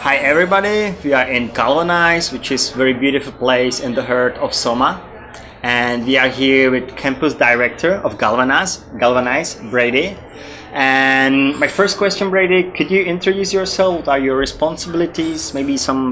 Hi everybody, we are in Galvanize, which is a very beautiful place in the heart of Soma. And we are here with campus director of Galvanize, Brady. And my first question, Brady, could you introduce yourself? What are your responsibilities? Maybe some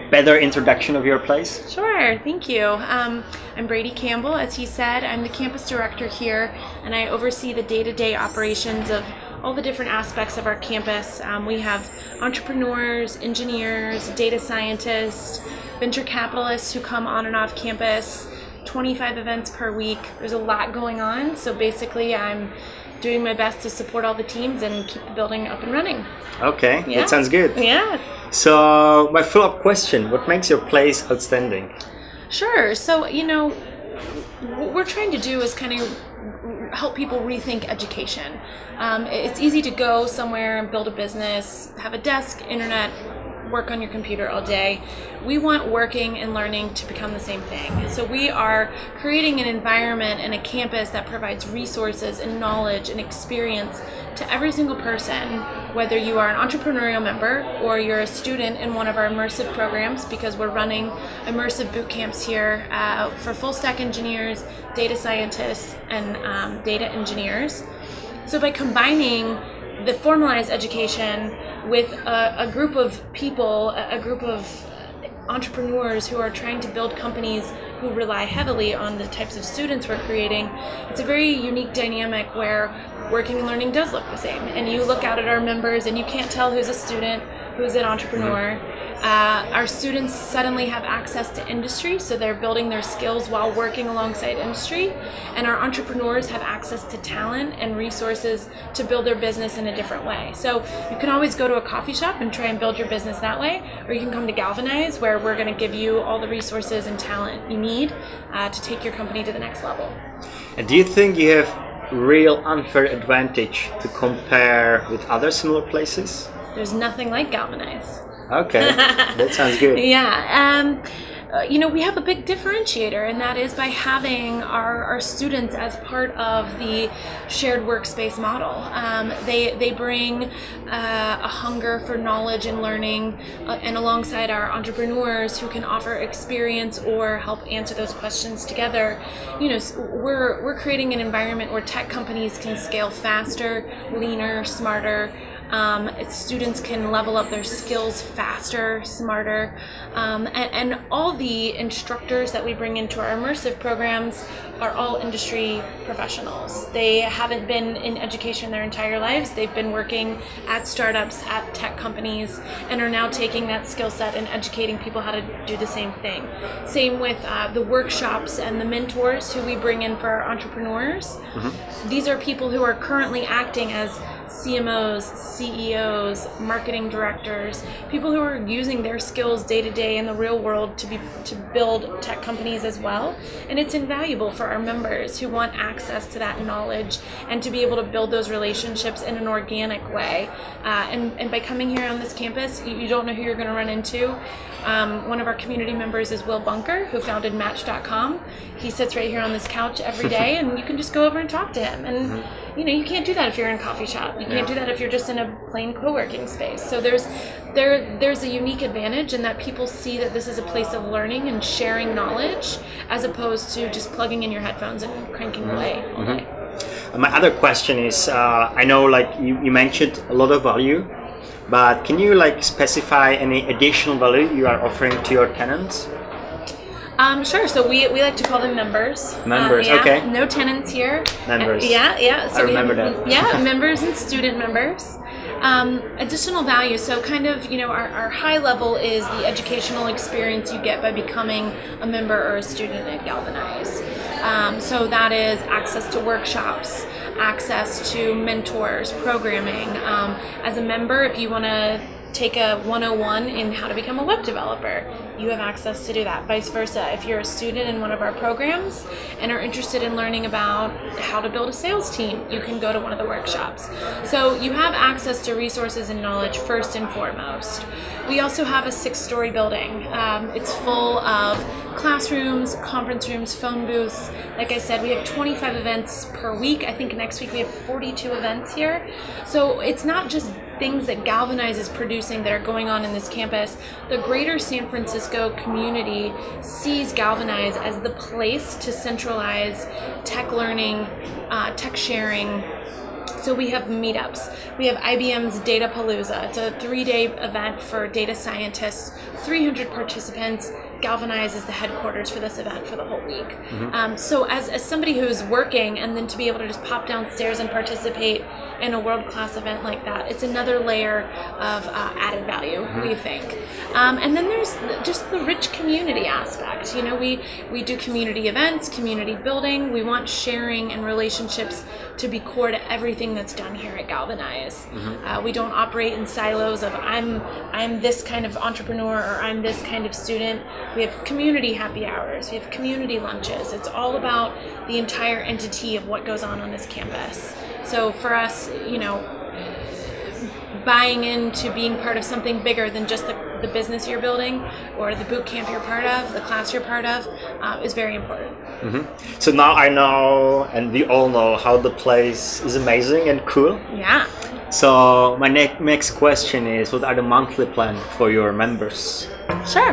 better introduction of your place? Sure, thank you. I'm Brady Campbell, as he said. I'm the campus director here, and I oversee the day-to-day operations of all the different aspects of our campus. We have entrepreneurs, engineers, data scientists, venture capitalists who come on and off campus, 25 events per week. There's a lot going on, so basically I'm doing my best to support all the teams and keep the building up and running. Okay, Yeah. That sounds good. Yeah. So my follow-up question, what makes your place outstanding? Sure, so what we're trying to do is kind of help people rethink education. It's easy to go somewhere and build a business, have a desk, internet, work on your computer all day. We want working and learning to become the same thing. So we are creating an environment and a campus that provides resources and knowledge and experience to every single person, whether you are an entrepreneurial member or you're a student in one of our immersive programs, because we're running immersive boot camps here for full stack engineers, data scientists, and data engineers. So by combining the formalized education with a group of people, a group of entrepreneurs who are trying to build companies who rely heavily on the types of students we're creating, it's a very unique dynamic where working and learning does look the same. And you look out at our members and you can't tell who's a student, who's an entrepreneur. Our students suddenly have access to industry, so they're building their skills while working alongside industry. And our entrepreneurs have access to talent and resources to build their business in a different way. So you can always go to a coffee shop and try and build your business that way, or you can come to Galvanize, where we're going to give you all the resources and talent you need to take your company to the next level. And do you think you have real unfair advantage to compare with other similar places? There's nothing like Galvanize. Okay, that sounds good. Yeah, we have a big differentiator, and that is by having our students as part of the shared workspace model. They bring a hunger for knowledge and learning, and alongside our entrepreneurs who can offer experience or help answer those questions together. We're creating an environment where tech companies can scale faster, leaner, smarter. Students can level up their skills faster, smarter, and all the instructors that we bring into our immersive programs are all industry professionals. They haven't been in education their entire lives. They've been working at startups, at tech companies, and are now taking that skill set and educating people how to do the same thing. Same with the workshops and the mentors who we bring in for our entrepreneurs. Mm-hmm. These are people who are currently acting as CMOs, CEOs, marketing directors, people who are using their skills day to day in the real world to build tech companies as well. And it's invaluable for our members who want access to that knowledge and to be able to build those relationships in an organic way. And by coming here on this campus, you don't know who you're going to run into. One of our community members is Will Bunker, who founded Match.com. He sits right here on this couch every day, and you can just go over and talk to him. And you can't do that if you're in a coffee shop. You can't do that if you're just in a plain co-working space. So there's a unique advantage in that people see that this is a place of learning and sharing knowledge, as opposed to just plugging in your headphones and cranking away all day. My other question is, I know you mentioned a lot of value, but can you specify any additional value you are offering to your tenants? Sure. So we like to call them members. Members, okay. No tenants here. Members. Yeah. So I remember that. Yeah, members and student members. Additional value. So kind of, our high level is the educational experience you get by becoming a member or a student at Galvanize. So that is access to workshops, access to mentors, programming. As a member, if you want to take a 101 in how to become a web developer, you have access to do that. Vice versa, if you're a student in one of our programs and are interested in learning about how to build a sales team, you can go to one of the workshops. So you have access to resources and knowledge first and foremost. We also have a 6-story building. It's full of classrooms, conference rooms, phone booths. Like I said, we have 25 events per week. I think next week we have 42 events here. So it's not just things that Galvanize is producing that are going on in this campus, the greater San Francisco community sees Galvanize as the place to centralize tech learning, tech sharing. So we have meetups. We have IBM's Data Palooza. It's a 3-day event for data scientists, 300 participants. Galvanize is the headquarters for this event for the whole week. So as somebody who's working and then to be able to just pop downstairs and participate in a world-class event like that, it's another layer of added value, we think. And then there's just the rich community aspect. You know, we do community events, community building. We want sharing and relationships to be core to everything that's done here at Galvanize. We don't operate in silos of I'm this kind of entrepreneur or I'm this kind of student. We have community happy hours. We have community lunches. It's all about the entire entity of what goes on this campus. So for us, you know, buying into being part of something bigger than just the business you're building or the boot camp you're part of, the class you're part of, is very important. So now I know, and we all know, how the place is amazing and cool. Yeah. So my next question is, what are the monthly plan for your members? Sure.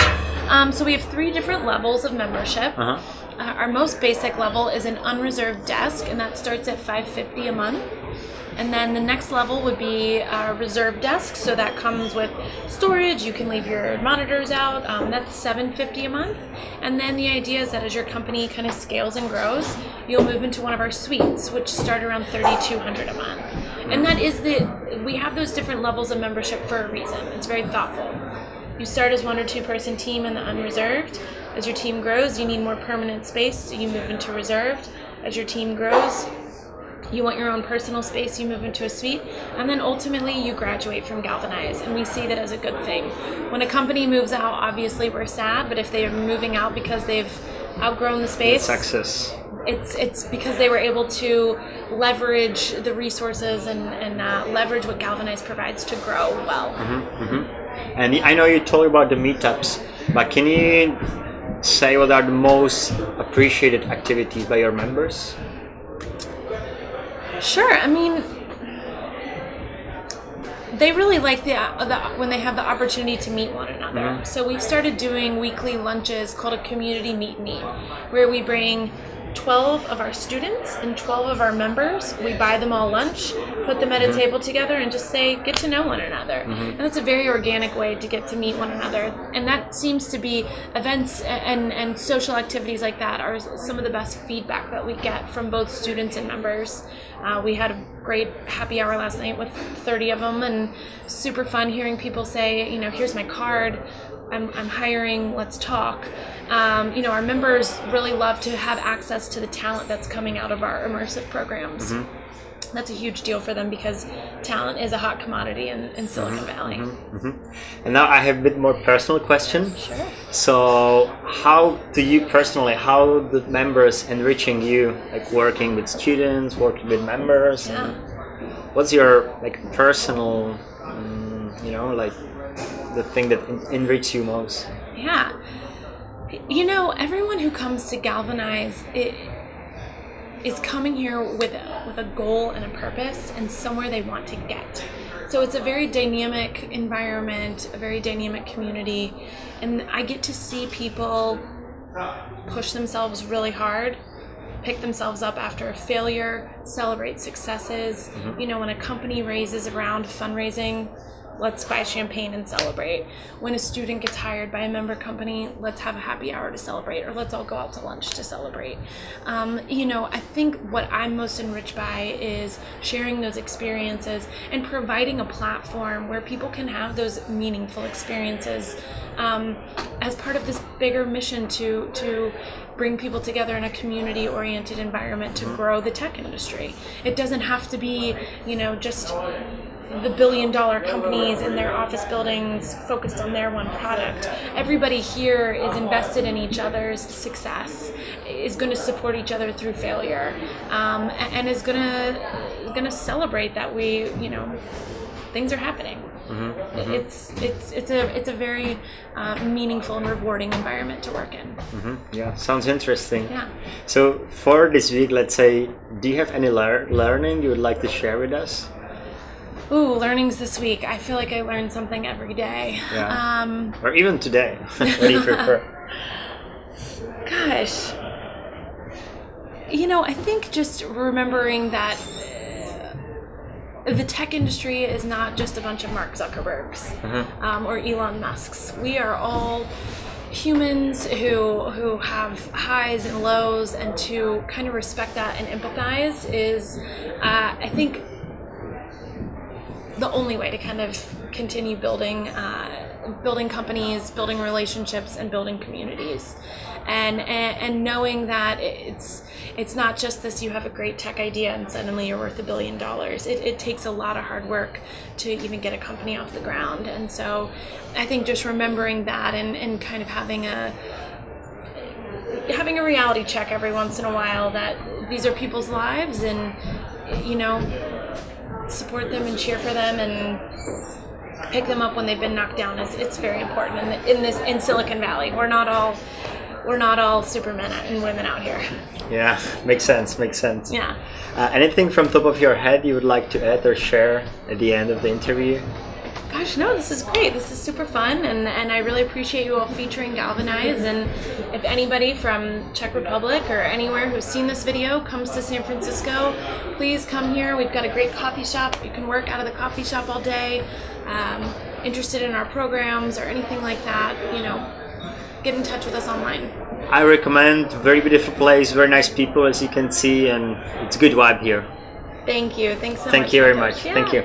So we have 3 different levels of membership. Our most basic level is an unreserved desk, and that starts at $550 a month. And then the next level would be a reserved desk, so that comes with storage. You can leave your monitors out. That's $750 a month. And then the idea is that as your company kind of scales and grows, you'll move into one of our suites, which start around $3,200 a month. And that is we have those different levels of membership for a reason. It's very thoughtful. You start as 1 or 2 person team in the unreserved. As your team grows, you need more permanent space, so you move into reserved. As your team grows, you want your own personal space, you move into a suite, and then ultimately you graduate from Galvanize, and we see that as a good thing. When a company moves out, obviously we're sad, but if they're moving out because they've outgrown the space, Success. It's because they were able to leverage the resources and leverage what Galvanize provides to grow well. And I know you told about the meetups, but can you say what are the most appreciated activities by your members? Sure. I mean, they really like the when they have the opportunity to meet one another. So we've started doing weekly lunches called a community meet and eat, where we bring 12 of our students and 12 of our members. We buy them all lunch, put them at a table together, and just say, get to know one another. And that's a very organic way to get to meet one another. And that seems to be events and social activities like that are some of the best feedback that we get from both students and members. We had a great happy hour last night with 30 of them, and super fun hearing people say, you know, here's my card. I'm hiring, let's talk. You know, our members really love to have access to the talent that's coming out of our immersive programs. That's a huge deal for them because talent is a hot commodity in Silicon Valley. And now I have a bit more personal question. Sure. So how do you personally, how the members enriching you, like working with students, working with members? Yeah. And what's your like personal, you know, like the thing that enriches you most? Yeah. You know, everyone who comes to Galvanize is coming here with a goal and a purpose and somewhere they want to get. So it's a very dynamic environment, a very dynamic community, and I get to see people push themselves really hard, pick themselves up after a failure, celebrate successes. You know, when a company raises around fundraising, let's buy champagne and celebrate. When a student gets hired by a member company, let's have a happy hour to celebrate, or let's all go out to lunch to celebrate. You know, I think what I'm most enriched by is sharing those experiences and providing a platform where people can have those meaningful experiences as part of this bigger mission to bring people together in a community-oriented environment to grow the tech industry. It doesn't have to be, you know, just the billion-dollar companies in their office buildings focused on their one product. Everybody here is invested in each other's success, is going to support each other through failure, and is going to celebrate that we, you know, things are happening. It's a very meaningful and rewarding environment to work in. Yeah, sounds interesting. Yeah. So for this week, let's say, do you have any learning you would like to share with us? Ooh, learnings this week. I feel like I learn something every day. Yeah. Or even today. What do you prefer? Gosh. You know, I think just remembering that the tech industry is not just a bunch of Mark Zuckerbergs or Elon Musks. We are all humans who have highs and lows, and to kind of respect that and empathize is, I think, the only way to kind of continue building companies, building relationships, and building communities, and knowing that it's not just this, you have a great tech idea and suddenly you're worth $1 billion. It takes a lot of hard work to even get a company off the ground. And so I think just remembering that and kind of having a reality check every once in a while that these are people's lives, and, you know, support them and cheer for them and pick them up when they've been knocked down it's very important in Silicon Valley. We're not all supermen and women out here. Yeah, makes sense. Yeah. Anything from top of your head you would like to add or share at the end of the interview? Gosh, no, this is great. This is super fun, and I really appreciate you all featuring Galvanize. And if anybody from Czech Republic or anywhere who's seen this video comes to San Francisco, please come here. We've got a great coffee shop. You can work out of the coffee shop all day. Interested in our programs or anything like that, you know, get in touch with us online. I recommend. Very beautiful place, very nice people, as you can see, and it's a good vibe here. Thank you. Thanks so much. Thank you very Matous. much. Yeah. Thank you.